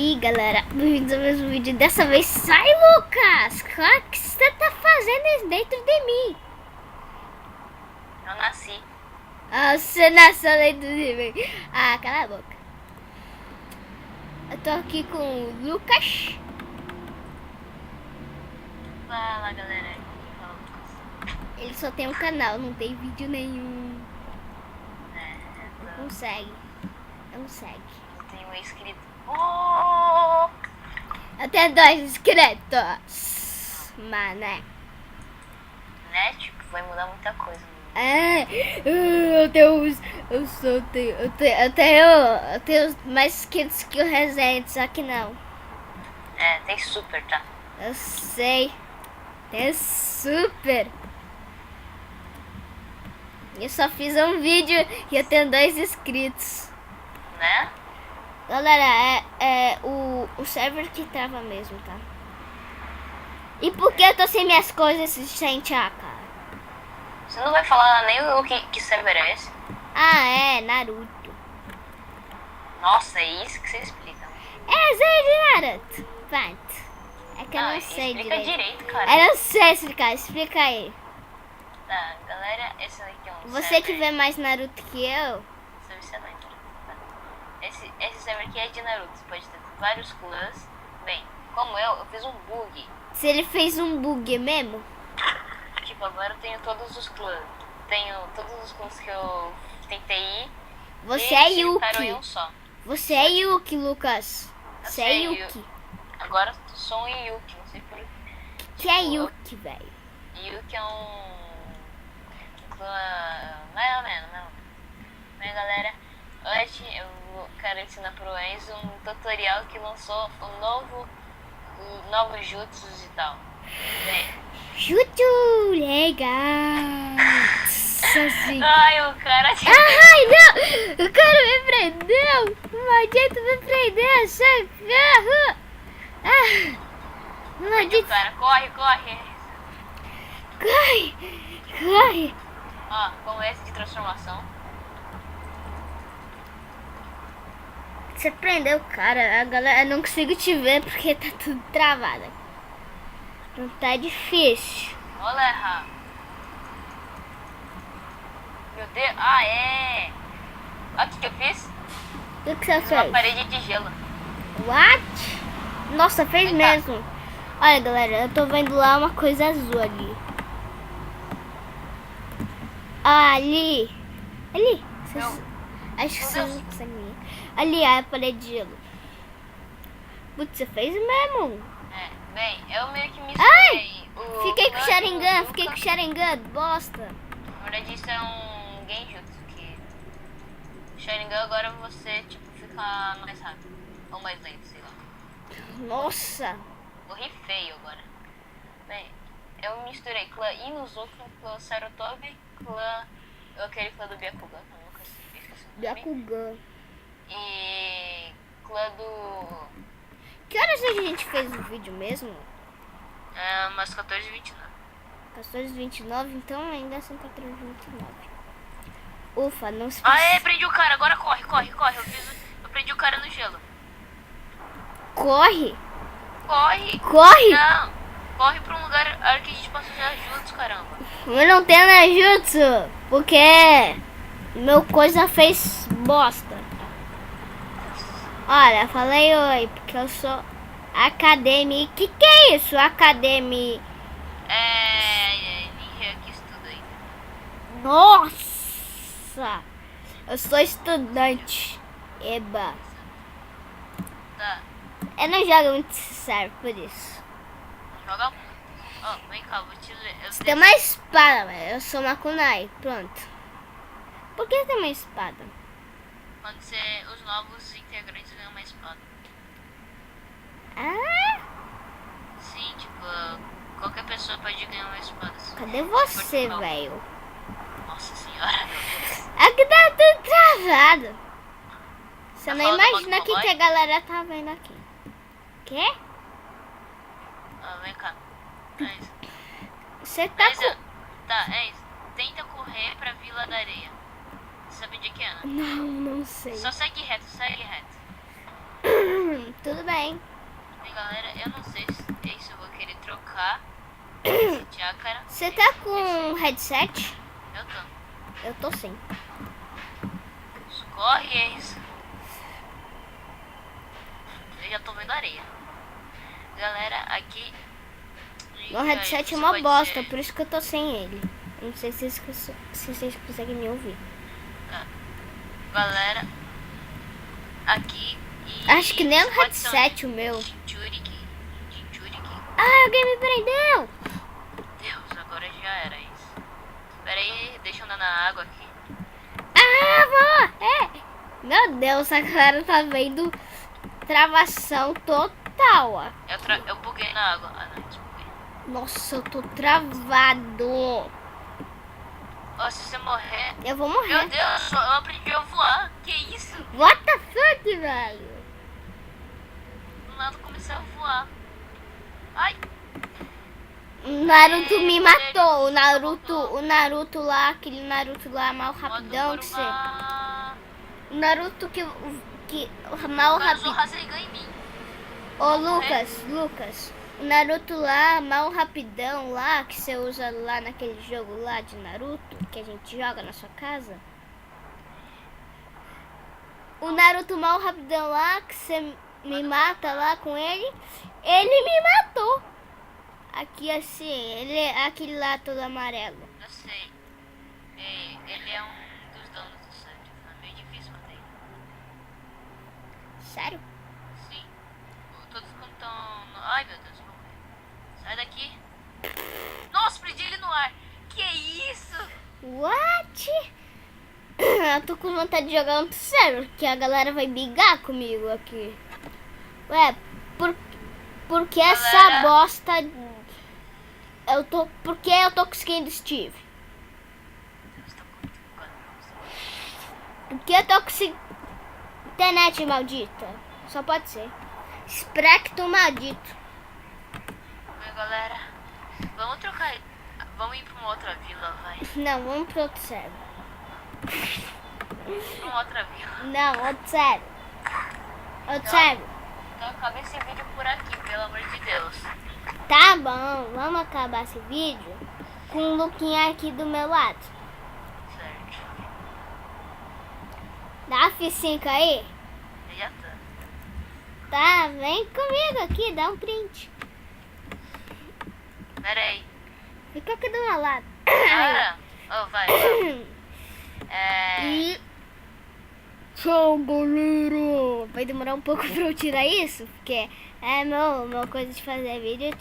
E aí galera, bem-vindos ao mesmo vídeo. Dessa vez sai, Lucas! O que você tá fazendo dentro de mim? Eu nasci. Ah, você nasceu dentro de mim. Ah, cala a boca. Eu tô aqui com o Lucas. Fala galera, aqui fala o Lucas. Ele só tem um canal, não tem vídeo nenhum. Não Consegue. Não segue. tenho um inscrito. Oh! Eu tenho 2 inscritos. Mané. Né? Tipo, vai mudar muita coisa. Eu tenho mais inscritos que o Resende, só que não. É, tem super, tá? Eu sei. É super. Eu só fiz um vídeo e eu tenho 2 inscritos. Né? Galera, o server que trava mesmo, tá? E por que eu tô sem minhas coisas sem cara? Você não vai falar nem o que server é esse? Ah, é, Naruto. Nossa, é isso que você explica. É, Zé de Naruto. Pronto. É que eu não sei explica direito, cara. Eu não sei explicar, explica aí. Tá, galera, esse daqui é um Você server. que vê mais Naruto que eu. Você não entende. Esse server aqui é de Naruto. Você pode ter vários clãs. Bem, como eu fiz um bug. Se ele fez um bug mesmo. Tipo, agora eu tenho todos os clãs. Tenho todos os clãs que eu tentei ir. Você e é eles se juntaram em Yuki. um só. Você é Yuki, Lucas. Eu Você é sei, Yuki. Agora eu sou um Yuki, não sei por Que é Yuki, velho. Yuki é um clã mais ou menos, não. Mas galera, hoje eu quero ensinar pro Enzo um tutorial que lançou o novo Jutsus e tal. Bem, Chuchu, legal. Sozinho. ai, o cara Ai, não! O cara me prendeu! O maldito me prendeu! Socorro! Ah! O o maldito! cara, corre, corre. Corre! Corre! Ó, como esse de transformação. Você prendeu o cara, a galera, eu não consigo te ver porque tá tudo travado. Não tá difícil. Olha errar. Meu Deus, ah é. Olha o que eu fiz. O que você Fiz uma fez? parede de gelo. What? Nossa, fez Vem cá. mesmo. Olha, galera, eu tô vendo lá uma coisa azul ali. Ah, ali. Ali. Não. Acho que Meu vocês Deus. não conseguem. Ali, a parede de gelo. Putz, você fez mesmo. É, bem, eu meio que Ai! misturei o Fiquei com o clã Sharingan, do fiquei com o Luca. Sharingan, bosta. Na verdade isso é um genjutsu que o Sharingan agora você tipo fica mais rápido ou mais lento, sei lá. Nossa. Morri feio agora. Bem, eu misturei clã Inuzuka, clã Sarutobi, aquele clã do Byakugan, eu nunca esqueci o nome. Byakugan. E clã do Que horas a gente fez o vídeo mesmo? umas 14h29. 14h29, então ainda são 14h29. Ufa, não se Aê, prendi o cara, agora corre, corre, corre. Eu prendi o cara no gelo. Corre! Corre! Corre! Não! Corre pra um lugar que a gente possa usar juntos, caramba. Eu não tenho Najutsu, porque meu coisa fez bosta. Olha, falei oi, porque eu sou Academy. Que é isso, Academy? Ninja que estuda aí. Nossa! Eu sou estudante. Eba. Tá, Eu não jogo muito sério por isso. joga. Ó, vem cá, vou te ler. Você tem uma espada, velho. Eu sou uma kunai. Pronto. Por que tem uma espada? Quando os novos integrantes ganham uma espada. Ah, Sim, tipo, qualquer pessoa pode ganhar uma espada. cadê você, Portugal. velho? Nossa senhora, meu Deus. Aqui tá tudo travado. Você Tá não falando imagina do o que cowboy? a galera tá vendo aqui. Quê? Vem cá. É isso. Você tá Mas, tá, é isso. Tenta correr pra Vila da Areia. Você sabe onde que é, né? Não sei. Só segue reto, segue reto. Tudo bem. Bem, galera, eu não sei se eu vou querer trocar esse chácara. Você tá com um headset? Eu tô. Eu tô sim. Corre, é isso. Eu já tô vendo areia. Galera, aqui... Meu headset é uma bosta, por isso que eu tô sem ele. Não sei se vocês conseguem me ouvir. Galera, aqui... Acho que nem o headset o meu. Jinchuriki. Ah, alguém me prendeu! Deus, agora já era isso. Pera aí, deixa eu andar na água aqui. Ah, vó! É! Meu Deus, a galera tá vendo travação total, ó. Eu buguei na água. Ah, não, desbuguei. Nossa, eu tô travado. Ó, se você morrer... Eu vou morrer. Meu Deus, eu aprendi a voar. Que isso? What the fuck, velho? Do nada eu comecei a voar. Ai, O Naruto me matou. O Naruto lá, aquele Naruto lá mal rapidão que você... Kuruma. O Naruto que mal O cara usou rapidão. Rasengan em mim. Ô Lucas, o Naruto lá, mal rapidão lá, que você usa lá naquele jogo lá de Naruto, que a gente joga na sua casa. O Naruto mal rapidão lá, que você me mata lá com ele me matou. Aqui assim, ele é aquele lá todo amarelo. Eu sei. Ele é um dos donos do Santos. É meio difícil matar ele. Sério? Sim. Todos quando estão... Ai, meu Deus, vou morrer. Sai daqui. Nossa, prendi ele no ar. Que isso? What? Eu tô com vontade de jogar um sério, porque a galera vai brigar comigo aqui. Ué, porque essa Galera. bosta... Porque eu tô com skin do Steve? Deus, tô muito bugado pra você. Porque eu tô com internet maldita. Só pode ser. Espectro maldito. Bem, galera, vamos trocar. Vamos ir pra uma outra vila, vai. Não, vamos pro outro sério. Pra uma outra vila. Não, outro sério. Outro sério. Então acaba esse vídeo por aqui, pelo amor de Deus. Tá bom, vamos acabar esse vídeo com o Luquinha aqui do meu lado. Certo. Dá F5 aí. Já tá. Tá, vem comigo aqui, dá um print. Pera aí. Fica aqui do meu lado. Cara. Oh, vai. E... Tchau, galera. Vai demorar um pouco pra eu tirar isso, porque é meu coisa de fazer vídeo.